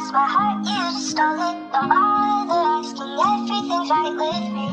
lost my heart, you stole it. Don't bother asking, everything's right with me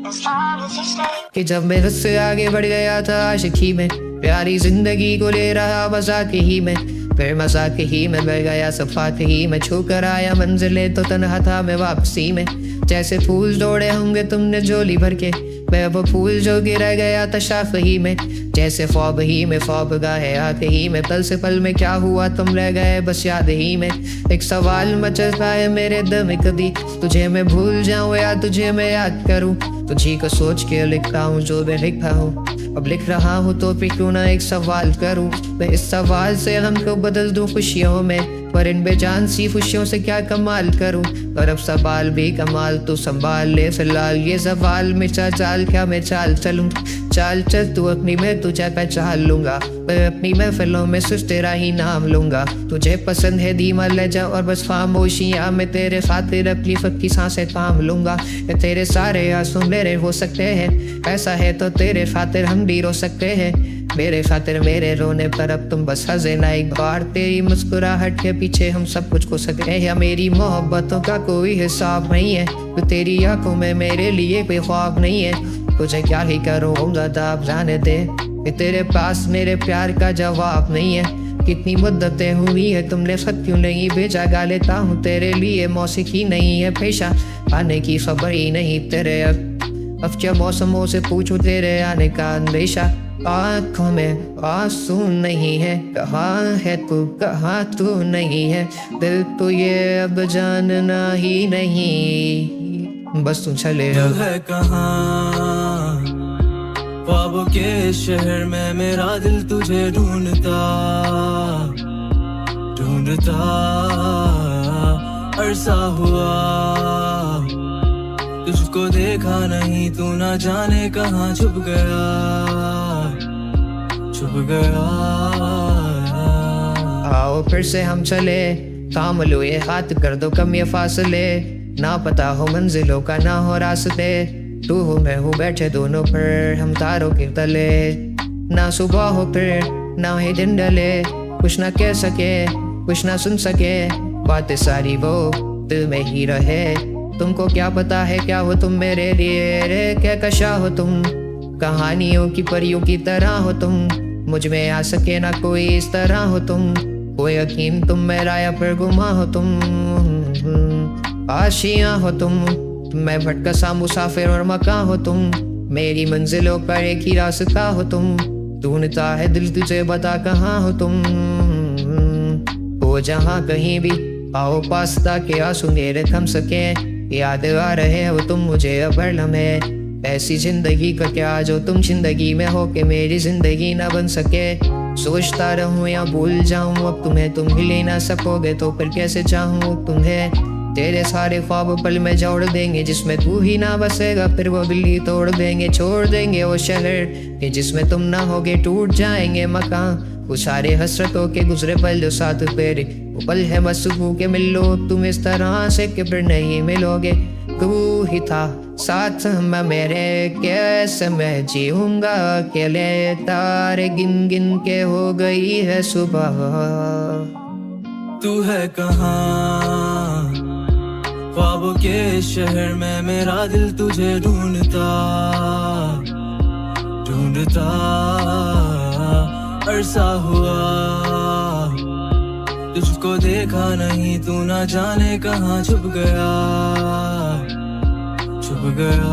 as long as you stay. कि जब मैं उससे आगे बढ़ गया था आशिकी में, प्यारी जिंदगी को ले रहा मजाक ही में, फिर मजाक ही में बढ़ गया सफाक ही में, छू कर आया मंजिले तो तन्हा था मैं वापसी में। जैसे फूल जोड़े होंगे तुमने झोली भर के, मैं वो फूल जो गिर गया था शाख ही में। जैसे ख्वाब ही में ख्वाब गाहे आंख ही में, पल से पल में क्या हुआ तुम रह गए बस याद ही में। एक सवाल मचलता है मेरे दिल में, कभी तुझे मैं भूल जाऊं या तुझे मैं याद करूं। तुझी को सोच के लिखता हूँ जो मैं लिखा हूँ, अब लिख रहा हूँ तो फिर क्यों ना एक सवाल करूँ। मैं इस सवाल से हमको बदल दूँ खुशियों में, पर इन बेजान सी खुशियों से क्या कमाल करूँ। और अब सवाल भी कमाल तो संभाल ले फिलहाल, ये सवाल में चाल क्या मैं चाल चलूँ। चाल चल तू अपनी में तुझे पहचान लूंगा, मैं अपनी महफिलों में सिर्फ तेरा ही नाम लूंगा। तुझे पसंद है धीमा लहजा और बस खामोशियाँ, मैं तेरे खातिर अपनी खुद की सांसें थाम लूंगा। ये तेरे सारे आंसू मेरे हो सकते हैं, ऐसा है तो तेरे खातिर हम भी रो सकते हैं। मेरे खातिर मेरे रोने पर अब तुम बस हंसे ना एक बार, तेरी मुस्कुराहट के पीछे हम सब कुछ खो सकते हैं। या मेरी मोहब्बतों का कोई हिसाब नहीं है, तो तेरी आंखों में मेरे लिए कोई ख्वाब नहीं है। तुझे क्या ही करूँगा अब जाने दे, कि तेरे पास मेरे प्यार का जवाब नहीं है। कितनी मुद्दतें हुई है तुमने खत क्यों नहीं भेजा, गा लेता हूँ तेरे लिए मौसीकी नहीं है पेशा, आने की खबर ही नहीं तेरे। अब क्या मौसमों से पूछूं तेरे आने का अंदेशा, आँखों में आंसू नहीं है, कहाँ है तू कहाँ तू नहीं है। दिल तो ये अब जानना ही नहीं, बस तू चले तू है कहाँ ख्वाबों के शहर में, मेरा दिल तुझे ढूंढता ढूंढता अरसा हुआ। तुझको देखा नहीं तू ना जाने कहाँ छुप गया छुप गया। आओ फिर से हम चले, थाम लो ये हाथ कर दो कम ये फासले, ना पता हो मंजिलों का ना हो रास्ते। तू हो मैं हूँ बैठे दोनों पर हम तारों के तले, ना सुबह हो फिर ना ही दिन ढले, कुछ ना कह सके कुछ ना सुन सके, बातें सारी वो दिल में ही रहे। तुमको क्या पता है क्या हो तुम मेरे लिए रे, क्या कशा हो तुम कहानियों की परियों की तरह हो तुम, मुझ में आ सके ना कोई इस तरह हो तुम। कोई यकीन तुम मेरा या फिर गुमा हो तुम, आशियाँ हो तुम, मैं भटका सा मुसाफिर और मकान हो तुम। मेरी मंजिलों का एक ही रास्ता हो तुम, ढूंढता है दिल तुझे बता कहाँ हो तुम। हो जहाँ कहीं भी आओ पास ताकि आंसू मेरे थम सके, याद आ रहे हो तुम मुझे अब हर लम्हे। ऐसी जिंदगी का क्या जो तुम जिंदगी में हो के मेरी जिंदगी ना बन सके। सोचता रहूं या भूल जाऊं अब तुम्हें, तुम भी ले ना सकोगे तो फिर कैसे चाहूं तुम्हें। तेरे सारे ख्वाब पल में जोड़ देंगे जिसमें तू ही ना बसेगा, फिर वो दिल्ली तोड़ देंगे छोड़ देंगे वो शहर कि जिसमें तुम ना होगे, टूट जाएंगे मकान। वो सारे हसरतों के गुजरे पल जो साथ तेरे, वो पल है बस के मिल लो तुम इस तरह से कि फिर नहीं मिलोगे। तू ही था साथ में मेरे, कैसे मैं जीऊंगा अकेले, तारे गिन गिन के हो गई है सुबह। तू है कहाँ ख्वाबों के शहर में, मेरा दिल तुझे ढूंढता ढूंढता अरसा हुआ। तुझको देखा नहीं तू ना जाने कहाँ छुप गया छुप गया।